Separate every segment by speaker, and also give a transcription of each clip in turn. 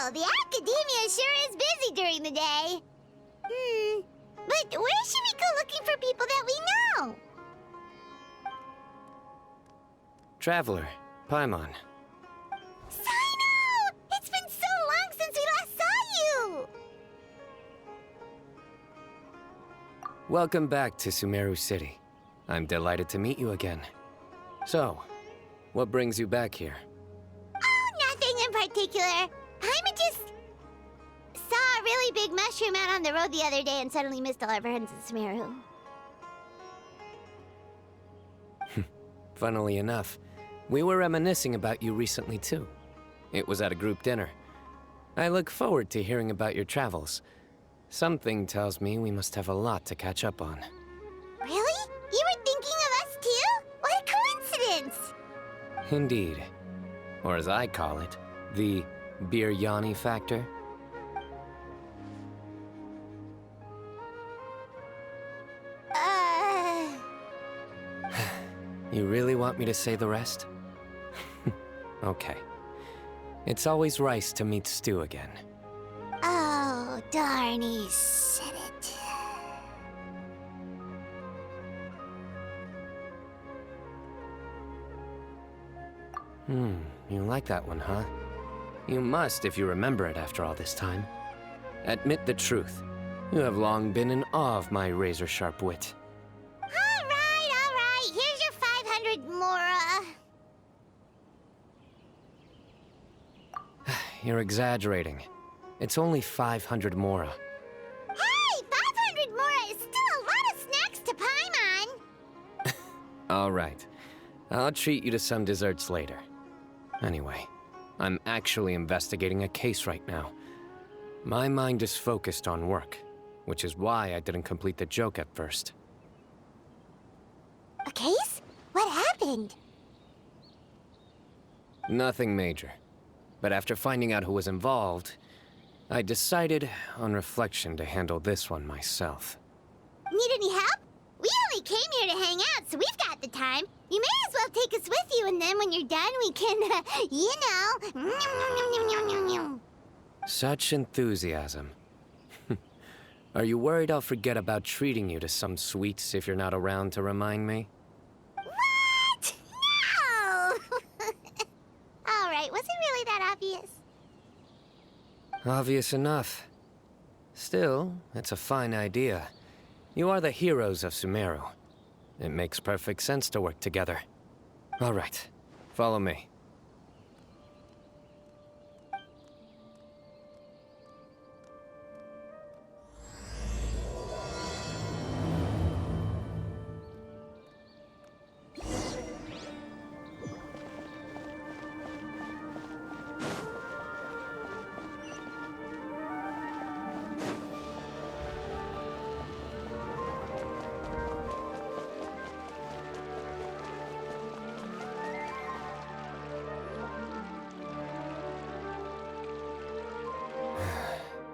Speaker 1: Wow, the academia sure is busy during the day. But where should we go looking for people that we know?
Speaker 2: Traveler, Paimon.
Speaker 1: Sino! It's been so long since we last saw you!
Speaker 2: Welcome back to Sumeru City. I'm delighted to meet you again. So, what brings you back here?
Speaker 1: Oh, nothing in particular. Paimon just saw a really big mushroom out on the road the other day and suddenly missed all our friends in Sumeru.
Speaker 2: Funnily enough, we were reminiscing about you recently too. It was at a group dinner. I look forward to hearing about your travels. Something tells me we must have a lot to catch up on.
Speaker 1: Really? You were thinking of us too? What a coincidence!
Speaker 2: Indeed. Or as I call it, the biryani factor. You really want me to say the rest? Okay. It's always rice to meet stew again.
Speaker 1: Oh, darn, he said it.
Speaker 2: You like that one, huh? You must if you remember it after all this time. Admit the truth. You have long been in awe of my razor-sharp wit.
Speaker 1: All right. Here's your 500 Mora.
Speaker 2: You're exaggerating. It's only 500 Mora.
Speaker 1: Hey, 500 Mora is still a lot of snacks to Paimon.
Speaker 2: All right. I'll treat you to some desserts later. Anyway, I'm actually investigating a case right now. My mind is focused on work, which is why I didn't complete the joke at first.
Speaker 1: A case? What happened?
Speaker 2: Nothing major. But after finding out who was involved, I decided, on reflection, to handle this one myself.
Speaker 1: Need any help? We only came here to hang out, so we've got the time. You may as well take us with you, and then when you're done, we can, you know...
Speaker 2: Such enthusiasm. Are you worried I'll forget about treating you to some sweets if you're not around to remind me?
Speaker 1: What? No! All right, was it really that obvious?
Speaker 2: Obvious enough. Still, it's a fine idea. You are the heroes of Sumeru. It makes perfect sense to work together. All right, follow me.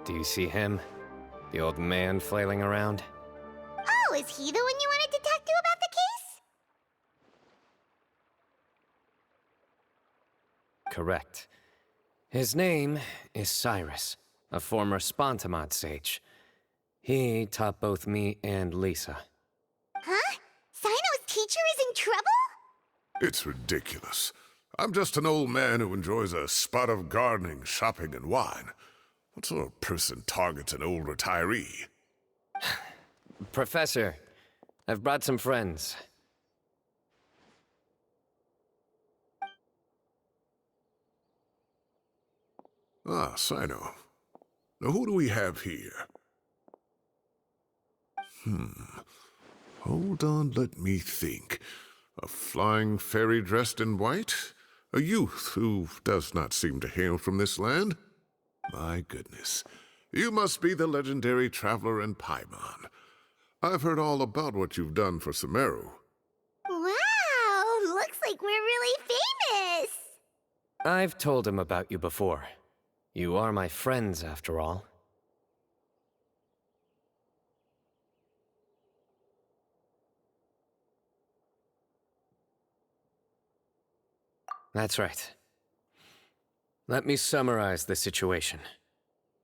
Speaker 2: Do you see him? The old man flailing around?
Speaker 1: Oh, is he the one you wanted to talk to about the case?
Speaker 2: Correct. His name is Cyrus, a former Spontamod sage. He taught both me and Lisa.
Speaker 1: Huh? Sino's teacher is in trouble?
Speaker 3: It's ridiculous. I'm just an old man who enjoys a spot of gardening, shopping, and wine. What sort of person targets an old retiree?
Speaker 2: Professor, I've brought some friends.
Speaker 3: Ah, Sino. Now who do we have here? Hold on, let me think. A flying fairy dressed in white? A youth who does not seem to hail from this land? My goodness. You must be the legendary traveler in Paimon. I've heard all about what you've done for Sumeru.
Speaker 1: Wow, looks like we're really famous.
Speaker 2: I've told him about you before. You are my friends, after all. That's right. Let me summarize the situation.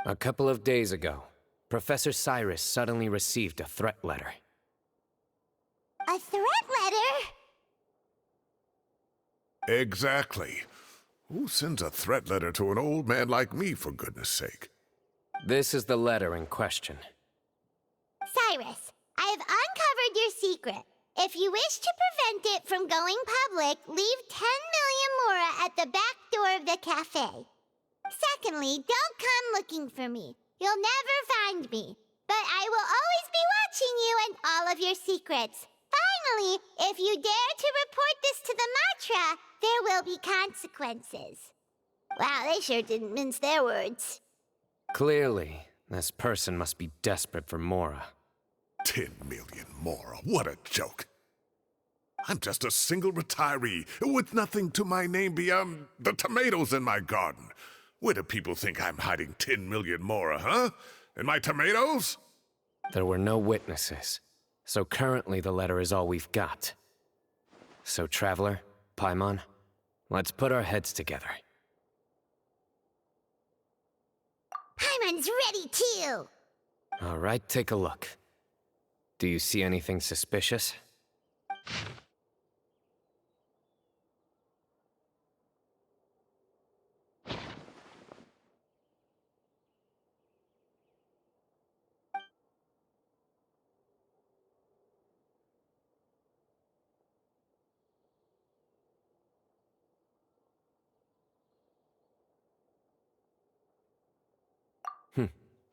Speaker 2: A couple of days ago, Professor Cyrus suddenly received a threat letter.
Speaker 1: A threat letter?
Speaker 3: Exactly. Who sends a threat letter to an old man like me, for goodness sake?
Speaker 2: This is the letter in question.
Speaker 1: Cyrus, I have uncovered your secret. If you wish to prevent it from going public, leave 10 million mora at the back door of the cafe. Secondly, don't come looking for me. You'll never find me. But I will always be watching you and all of your secrets. Finally, if you dare to report this to the Matra, there will be consequences. Wow, they sure didn't mince their words.
Speaker 2: Clearly, this person must be desperate for Mora.
Speaker 3: 10 million more. What a joke. I'm just a single retiree with nothing to my name beyond the tomatoes in my garden. Where do people think I'm hiding 10 million more, huh? In my tomatoes?
Speaker 2: There were no witnesses, so currently the letter is all we've got. So, Traveler, Paimon, let's put our heads together.
Speaker 1: Paimon's ready too!
Speaker 2: All right, take a look. Do you see anything suspicious?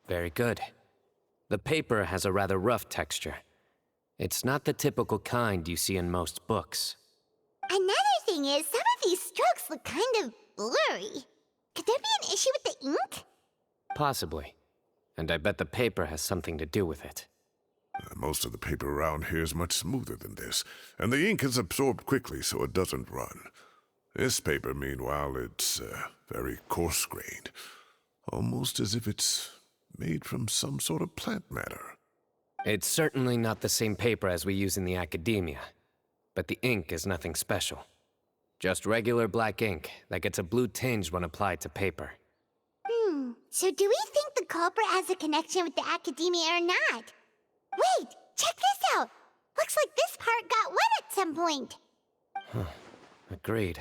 Speaker 2: Very good. The paper has a rather rough texture. It's not the typical kind you see in most books.
Speaker 1: Another thing is, some of these strokes look kind of blurry. Could there be an issue with the ink?
Speaker 2: Possibly. And I bet the paper has something to do with it.
Speaker 3: Most of the paper around here is much smoother than this, and the ink is absorbed quickly so it doesn't run. This paper, meanwhile, it's very coarse-grained. Almost as if it's made from some sort of plant matter.
Speaker 2: It's certainly not the same paper as we use in the academia, but the ink is nothing special. Just regular black ink that gets a blue tinge when applied to paper.
Speaker 1: So do we think the culprit has a connection with the academia or not? Wait, check this out! Looks like this part got wet at some point.
Speaker 2: Agreed.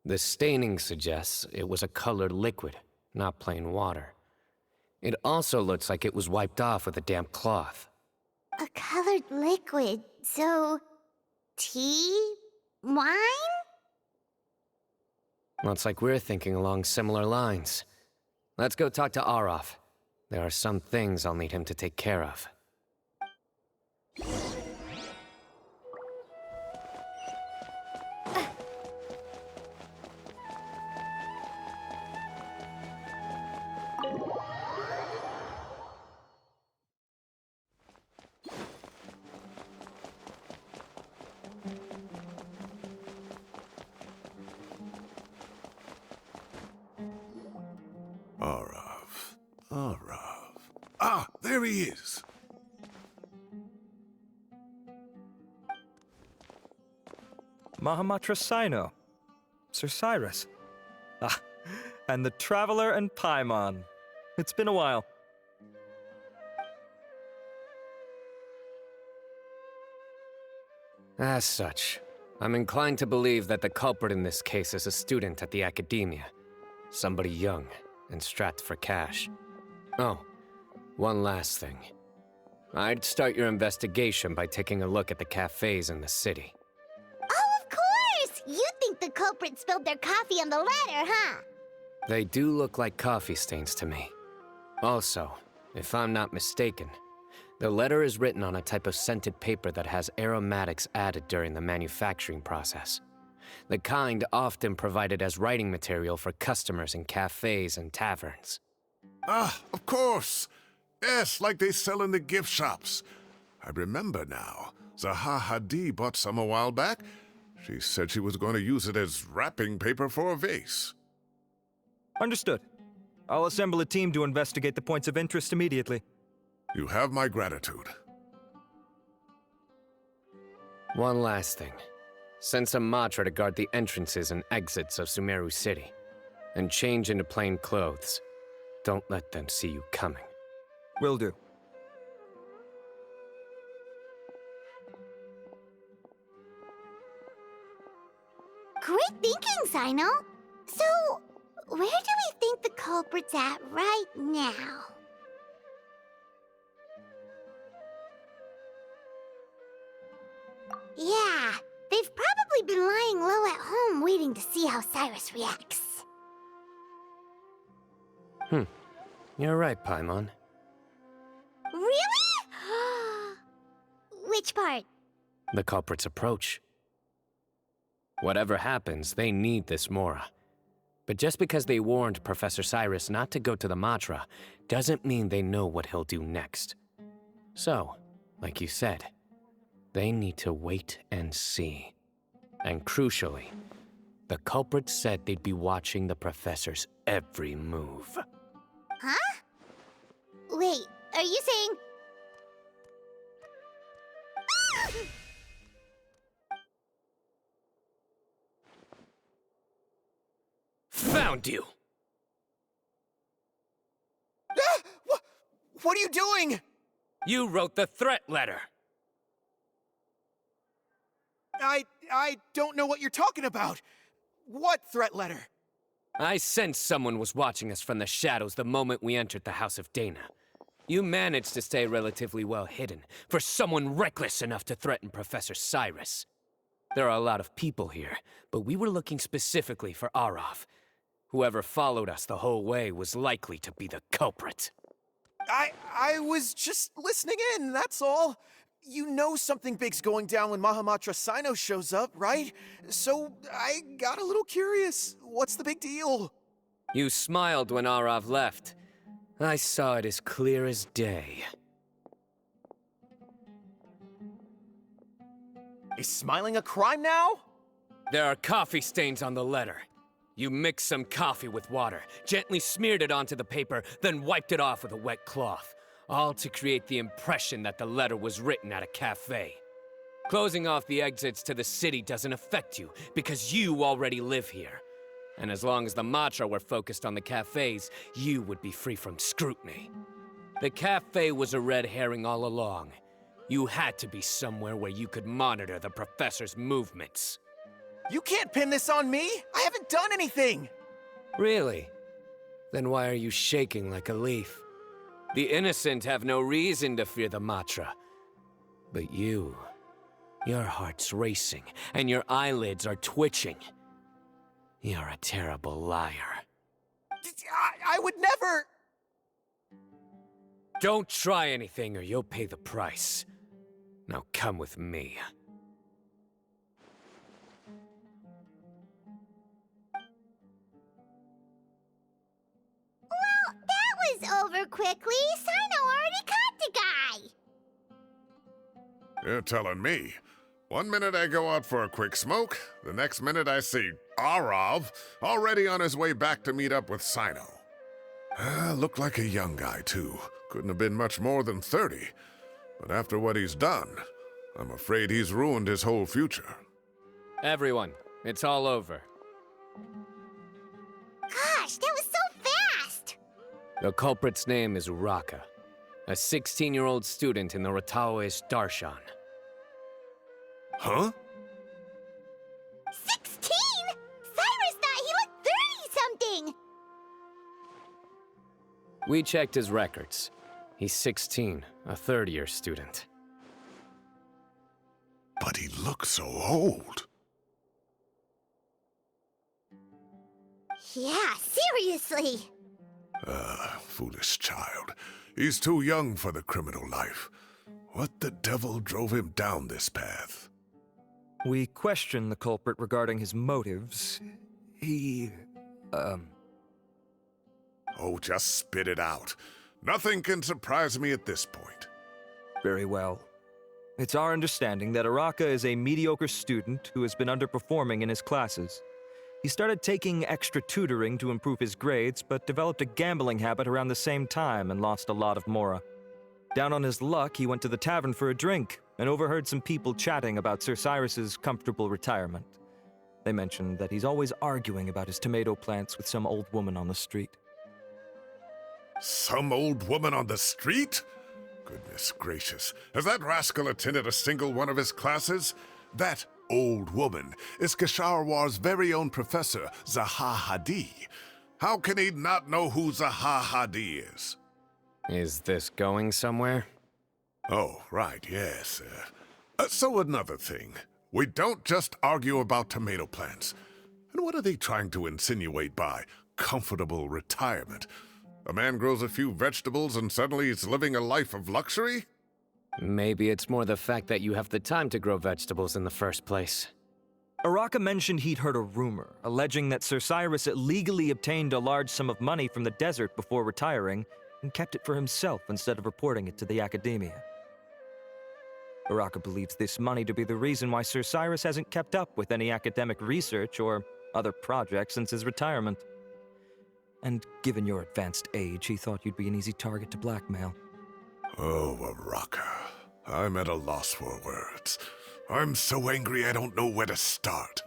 Speaker 2: The staining suggests it was a colored liquid, not plain water. It also looks like it was wiped off with a damp cloth.
Speaker 1: A colored liquid, so... tea? Wine?
Speaker 2: Looks like we're thinking along similar lines. Let's go talk to Arof. There are some things I'll need him to take care of.
Speaker 3: Arav. Ah, there he is.
Speaker 4: Mahamatra Sino. Sir Cyrus. Ah, and the Traveler and Paimon. It's been a while.
Speaker 2: As such, I'm inclined to believe that the culprit in this case is a student at the academia. Somebody young and strapped for cash. Oh, one last thing. I'd start your investigation by taking a look at the cafes in the city.
Speaker 1: Oh, of course! You think the culprit spilled their coffee on the ladder, huh?
Speaker 2: They do look like coffee stains to me. Also, if I'm not mistaken, the letter is written on a type of scented paper that has aromatics added during the manufacturing process. The kind often provided as writing material for customers in cafes and taverns.
Speaker 3: Ah, of course. Yes, like they sell in the gift shops. I remember now. Zaha Hadid bought some a while back. She said she was going to use it as wrapping paper for a vase.
Speaker 4: Understood. I'll assemble a team to investigate the points of interest immediately.
Speaker 3: You have my gratitude.
Speaker 2: One last thing. Send some Matra to guard the entrances and exits of Sumeru City. and change into plain clothes. Don't let them see you coming.
Speaker 4: Will do.
Speaker 1: Great thinking, Sino. So, where do we think the culprit's at right now? Yeah, they've probably been lying low at home waiting to see how Cyrus reacts.
Speaker 2: You're right, Paimon.
Speaker 1: Really? Which part?
Speaker 2: The culprit's approach. Whatever happens, they need this Mora. But just because they warned Professor Cyrus not to go to the Matra, doesn't mean they know what he'll do next. So, like you said, they need to wait and see. And crucially, the culprit said they'd be watching the Professor's every move.
Speaker 1: Huh? Wait, are you saying...
Speaker 2: Found you!
Speaker 5: What are you doing?
Speaker 2: You wrote the threat letter!
Speaker 5: I don't know what you're talking about. What threat letter?
Speaker 2: I sensed someone was watching us from the shadows the moment we entered the House of Dana. You managed to stay relatively well hidden for someone reckless enough to threaten Professor Cyrus. There are a lot of people here, but we were looking specifically for Arav. Whoever followed us the whole way was likely to be the culprit.
Speaker 5: I was just listening in, that's all. You know something big's going down when Mahamatra Sino shows up, right? So I got a little curious. What's the big deal?
Speaker 2: You smiled when Arav left. I saw it as clear as day.
Speaker 5: Is smiling a crime now?
Speaker 2: There are coffee stains on the letter. You mixed some coffee with water, gently smeared it onto the paper, then wiped it off with a wet cloth, all to create the impression that the letter was written at a cafe. Closing off the exits to the city doesn't affect you, because you already live here. And as long as the Matra were focused on the cafes, you would be free from scrutiny. The cafe was a red herring all along. You had to be somewhere where you could monitor the Professor's movements.
Speaker 5: You can't pin this on me! I haven't done anything!
Speaker 2: Really? Then why are you shaking like a leaf? The innocent have no reason to fear the Matra. But you... your heart's racing, and your eyelids are twitching. You're a terrible liar.
Speaker 5: I would never...
Speaker 2: Don't try anything or you'll pay the price. Now come with me.
Speaker 1: Well, that was over quickly. Sino already caught the guy.
Speaker 3: You're telling me. One minute I go out for a quick smoke, the next minute I see Arav already on his way back to meet up with Sino. Looked like a young guy, too. Couldn't have been much more than 30. But after what he's done, I'm afraid he's ruined his whole future.
Speaker 2: Everyone, it's all over.
Speaker 1: Gosh, that was so fast!
Speaker 2: The culprit's name is Uraka, a 16-year-old student in the Rataoist Darshan.
Speaker 3: Huh?
Speaker 1: 16? Cyrus thought he looked 30-something!
Speaker 2: We checked his records. He's 16, a third-year student.
Speaker 3: But he looks so old.
Speaker 1: Yeah, seriously.
Speaker 3: Foolish child. He's too young for the criminal life. What the devil drove him down this path?
Speaker 4: We questioned the culprit regarding his motives. He...
Speaker 3: Oh, just spit it out. Nothing can surprise me at this point.
Speaker 4: Very well. It's our understanding that Araka is a mediocre student who has been underperforming in his classes. He started taking extra tutoring to improve his grades, but developed a gambling habit around the same time and lost a lot of Mora. Down on his luck, he went to the tavern for a drink and overheard some people chatting about Sir Cyrus's comfortable retirement. They mentioned that he's always arguing about his tomato plants with some old woman on the street.
Speaker 3: Some old woman on the street? Goodness gracious. Has that rascal attended a single one of his classes? That old woman is Kasharwar's very own professor, Zaha Hadi. How can he not know who Zaha Hadi is?
Speaker 2: Is this going somewhere?
Speaker 3: Oh, right, yes. So another thing. We don't just argue about tomato plants. And what are they trying to insinuate by comfortable retirement? A man grows a few vegetables and suddenly he's living a life of luxury?
Speaker 2: Maybe it's more the fact that you have the time to grow vegetables in the first place.
Speaker 4: Araka mentioned he'd heard a rumor, alleging that Sir Cyrus illegally obtained a large sum of money from the desert before retiring, and kept it for himself instead of reporting it to the academia. Araka believes this money to be the reason why Sir Cyrus hasn't kept up with any academic research or other projects since his retirement. And given your advanced age, he thought you'd be an easy target to blackmail.
Speaker 3: Oh, Araka. I'm at a loss for words. I'm so angry I don't know where to start.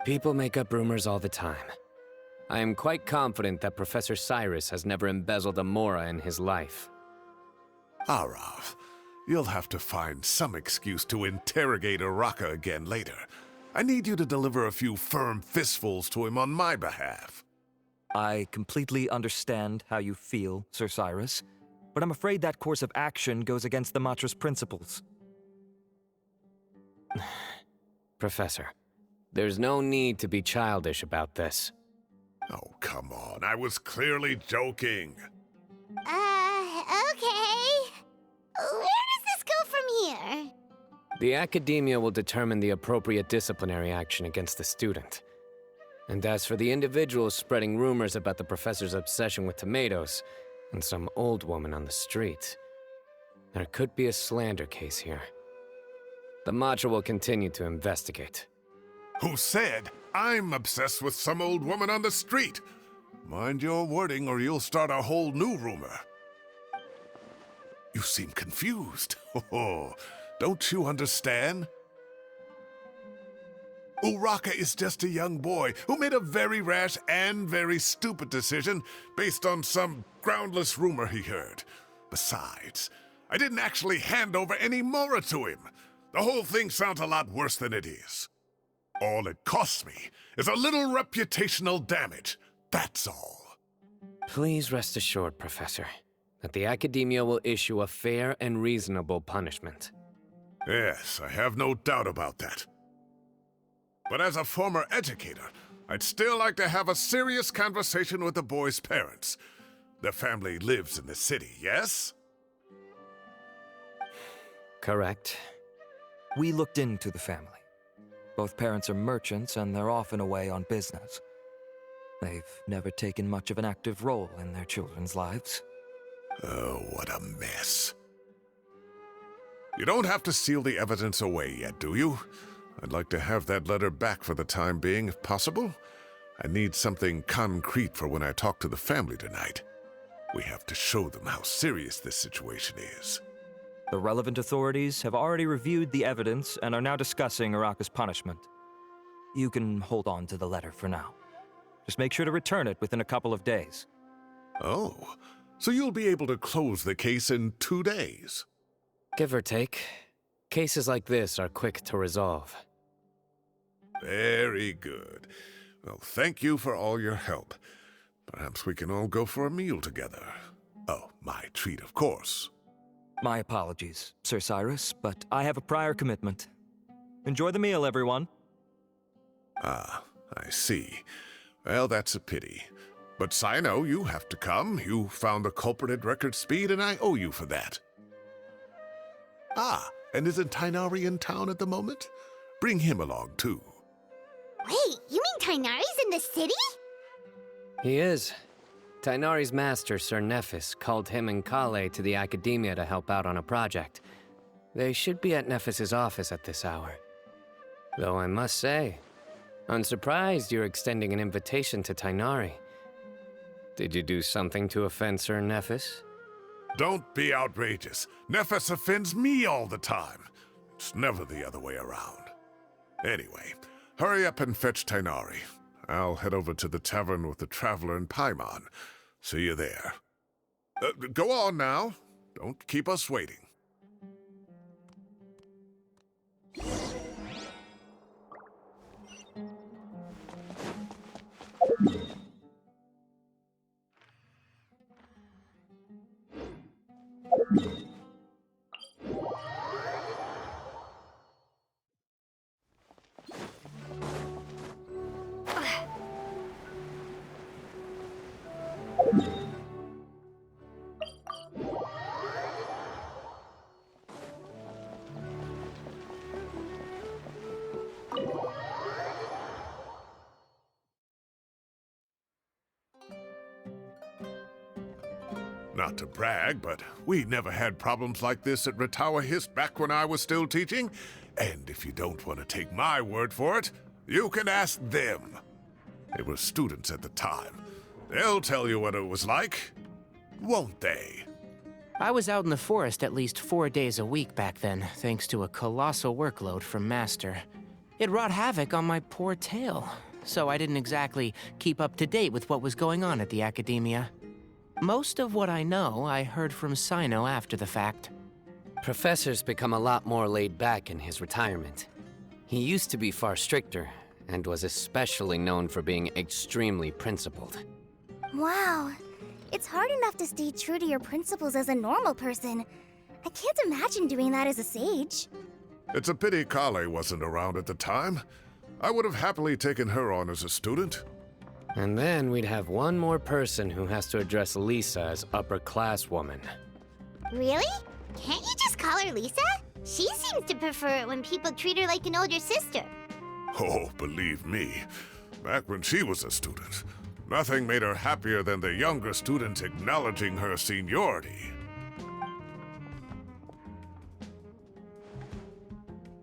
Speaker 2: People make up rumors all the time. I am quite confident that Professor Cyrus has never embezzled a mora in his life.
Speaker 3: Arav, you'll have to find some excuse to interrogate Araka again later. I need you to deliver a few firm fistfuls to him on my behalf.
Speaker 4: I completely understand how you feel, Sir Cyrus, but I'm afraid that course of action goes against the Matra's principles.
Speaker 2: Professor, there's no need to be childish about this.
Speaker 3: Oh, come on. I was clearly joking.
Speaker 1: Okay. Where does this go from here?
Speaker 2: The academia will determine the appropriate disciplinary action against the student. And as for the individuals spreading rumors about the professor's obsession with tomatoes and some old woman on the street, there could be a slander case here. The Matra will continue to investigate.
Speaker 3: Who said I'm obsessed with some old woman on the street? Mind your wording or you'll start a whole new rumor. You seem confused. Oh, don't you understand? Uraka is just a young boy who made a very rash and very stupid decision based on some groundless rumor he heard. Besides, I didn't actually hand over any mora to him. The whole thing sounds a lot worse than it is. All it costs me is a little reputational damage. That's all.
Speaker 2: Please rest assured, Professor, that the academia will issue a fair and reasonable punishment.
Speaker 3: Yes, I have no doubt about that. But as a former educator, I'd still like to have a serious conversation with the boy's parents. Their family lives in the city, yes?
Speaker 2: Correct.
Speaker 4: We looked into the family. Both parents are merchants and they're often away on business. They've never taken much of an active role in their children's lives.
Speaker 3: Oh, what a mess. You don't have to seal the evidence away yet, do you? I'd like to have that letter back for the time being, if possible. I need something concrete for when I talk to the family tonight. We have to show them how serious this situation is.
Speaker 4: The relevant authorities have already reviewed the evidence and are now discussing Araka's punishment. You can hold on to the letter for now. Just make sure to return it within a couple of days.
Speaker 3: Oh, so you'll be able to close the case in 2 days?
Speaker 2: Give or take. Cases like this are quick to resolve.
Speaker 3: Very good. Well, thank you for all your help. Perhaps we can all go for a meal together. Oh, my treat, of course.
Speaker 4: My apologies, Sir Cyrus, but I have a prior commitment. Enjoy the meal, everyone.
Speaker 3: Ah, I see. Well, that's a pity. But Sino, you have to come. You found the culprit at record speed, and I owe you for that. Ah, and isn't Tainari in town at the moment? Bring him along, too.
Speaker 1: Wait, you mean Tainari's in the city?
Speaker 2: He is. Tainari's master, Sir Nephis, called him and Kale to the academia to help out on a project. They should be at Nephis's office at this hour. Though I must say, I'm surprised you're extending an invitation to Tainari. Did you do something to offend Sir Nephis?
Speaker 3: Don't be outrageous. Nephis offends me all the time. It's never the other way around. Anyway, Hurry up and fetch Tainari. I'll head over to the tavern with the Traveler and Paimon. See you there. Go on now. Don't keep us waiting. Not to brag, but we never had problems like this at Ratawa Hist back when I was still teaching. And if you don't want to take my word for it, you can ask them. They were students at the time. They'll tell you what it was like, won't they?
Speaker 6: I was out in the forest at least 4 days a week back then, thanks to a colossal workload from Master. It wrought havoc on my poor tail, so I didn't exactly keep up to date with what was going on at the Academia. Most of what I know, I heard from Sino after the fact.
Speaker 2: Professor's become a lot more laid back in his retirement. He used to be far stricter, and was especially known for being extremely principled.
Speaker 7: Wow. It's hard enough to stay true to your principles as a normal person. I can't imagine doing that as a sage.
Speaker 3: It's a pity Kale wasn't around at the time. I would have happily taken her on as a student.
Speaker 2: And then we'd have one more person who has to address Lisa as upper-class woman.
Speaker 1: Really? Can't you just call her Lisa? She seems to prefer it when people treat her like an older sister.
Speaker 3: Oh, believe me, back when she was a student, nothing made her happier than the younger students acknowledging her seniority.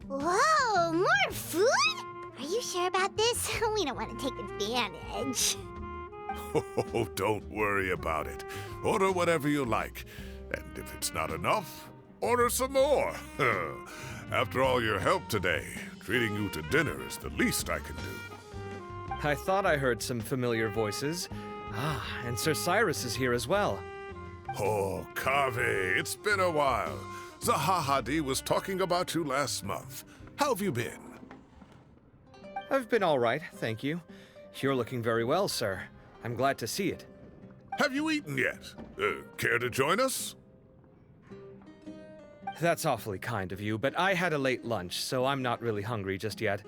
Speaker 1: Whoa, more food? Are you sure about this? We don't want to take advantage.
Speaker 3: Oh, don't worry about it. Order whatever you like. And if it's not enough, order some more. After all your help today, treating you to dinner is the least I can do.
Speaker 4: I thought I heard some familiar voices. Ah, and Sir Cyrus is here as well.
Speaker 3: Oh, Kaveh, it's been a while. Zahahadi was talking about you last month. How have you been?
Speaker 4: I've been all right, thank you. You're looking very well, sir. I'm glad to see it.
Speaker 3: Have you eaten yet? Care to join us?
Speaker 4: That's awfully kind of you, but I had a late lunch, so I'm not really hungry just yet.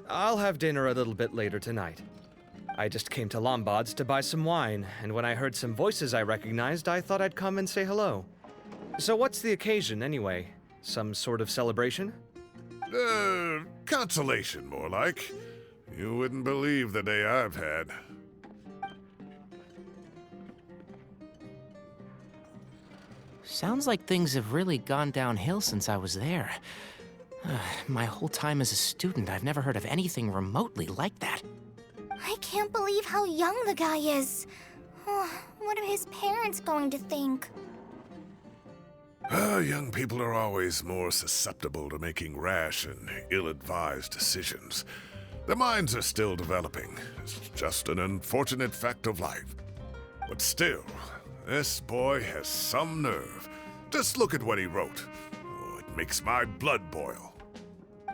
Speaker 4: I'll have dinner a little bit later tonight. I just came to Lombard's to buy some wine, and when I heard some voices I recognized, I thought I'd come and say hello. So what's the occasion, anyway? Some sort of celebration?
Speaker 3: Consolation, more like. You wouldn't believe the day I've had.
Speaker 6: Sounds like things have really gone downhill since I was there. My whole time as a student, I've never heard of anything remotely like that.
Speaker 7: I can't believe how young the guy is. What are his parents going to think?
Speaker 3: Young people are always more susceptible to making rash and ill-advised decisions. Their minds are still developing. It's just an unfortunate fact of life. But still, this boy has some nerve. Just look at what he wrote. Oh, it makes my blood boil.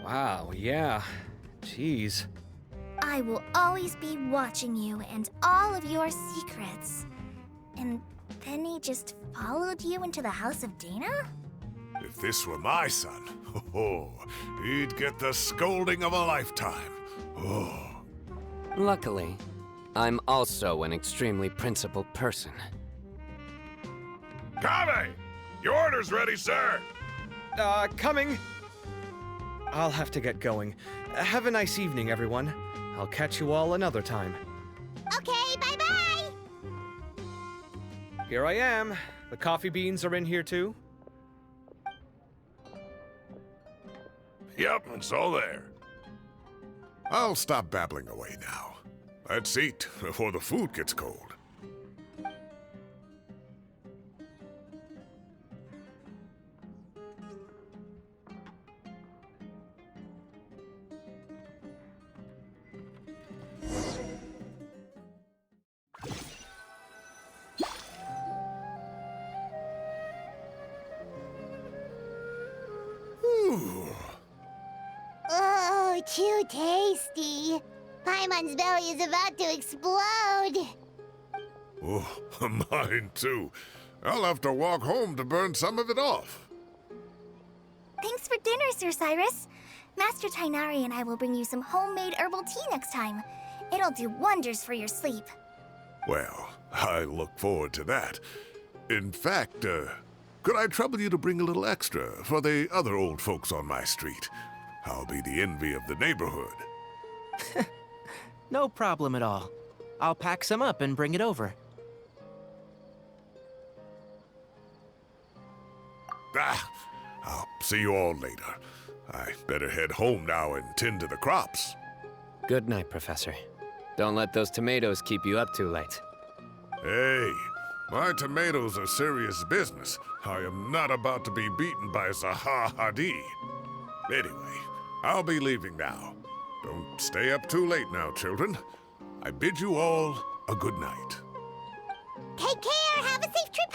Speaker 4: Wow, yeah. Jeez.
Speaker 7: I will always be watching you and all of your secrets. And then he just followed you into the house of Dana?
Speaker 3: If this were my son, he'd get the scolding of a lifetime. Oh.
Speaker 2: Luckily, I'm also an extremely principled person.
Speaker 3: Kaveh! Your order's ready, sir!
Speaker 4: Coming. I'll have to get going. Have a nice evening, everyone. I'll catch you all another time.
Speaker 1: Okay, bye-bye!
Speaker 4: Here I am. The coffee beans are in here too.
Speaker 3: Yep, it's all there. I'll stop babbling away now. Let's eat before the food gets cold.
Speaker 1: Oh, too tasty. Paimon's belly is about to explode.
Speaker 3: Oh, mine too. I'll have to walk home to burn some of it off.
Speaker 7: Thanks for dinner, Sir Cyrus. Master Tainari and I will bring you some homemade herbal tea next time. It'll do wonders for your sleep.
Speaker 3: Well, I look forward to that. In fact, could I trouble you to bring a little extra for the other old folks on my street? I'll be the envy of the neighborhood.
Speaker 6: No problem at all. I'll pack some up and bring it over.
Speaker 3: I'll see you all later. I better head home now and tend to the crops.
Speaker 2: Good night, Professor. Don't let those tomatoes keep you up too late.
Speaker 3: Hey, my tomatoes are serious business. I am not about to be beaten by Zaha Hadid. Anyway, I'll be leaving now. Don't stay up too late now, children. I bid you all a good night.
Speaker 1: Take care. Have a safe trip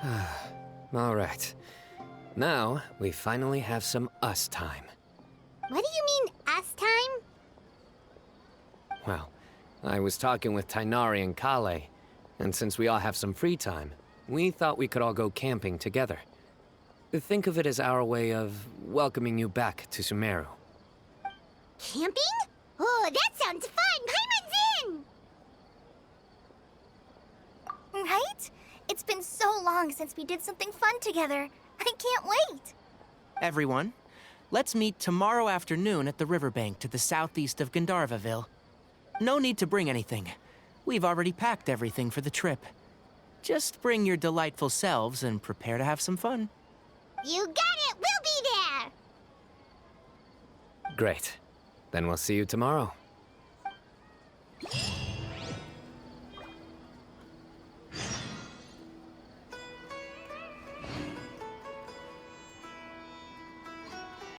Speaker 1: home.
Speaker 2: All right. Now, we finally have some us time.
Speaker 1: What do you mean, us time?
Speaker 2: Well, I was talking with Tainari and Kale, and since we all have some free time, we thought we could all go camping together. Think of it as our way of welcoming you back to Sumeru.
Speaker 1: Camping? Oh, that sounds fun. Paimon's in!
Speaker 7: Right? It's been so long since we did something fun together. I can't wait.
Speaker 6: Everyone, let's meet tomorrow afternoon at the riverbank to the southeast of Gandharvaville. No need to bring anything. We've already packed everything for the trip. Just bring your delightful selves and prepare to have some fun.
Speaker 1: You got it. We'll be there.
Speaker 2: Great. Then we'll see you tomorrow.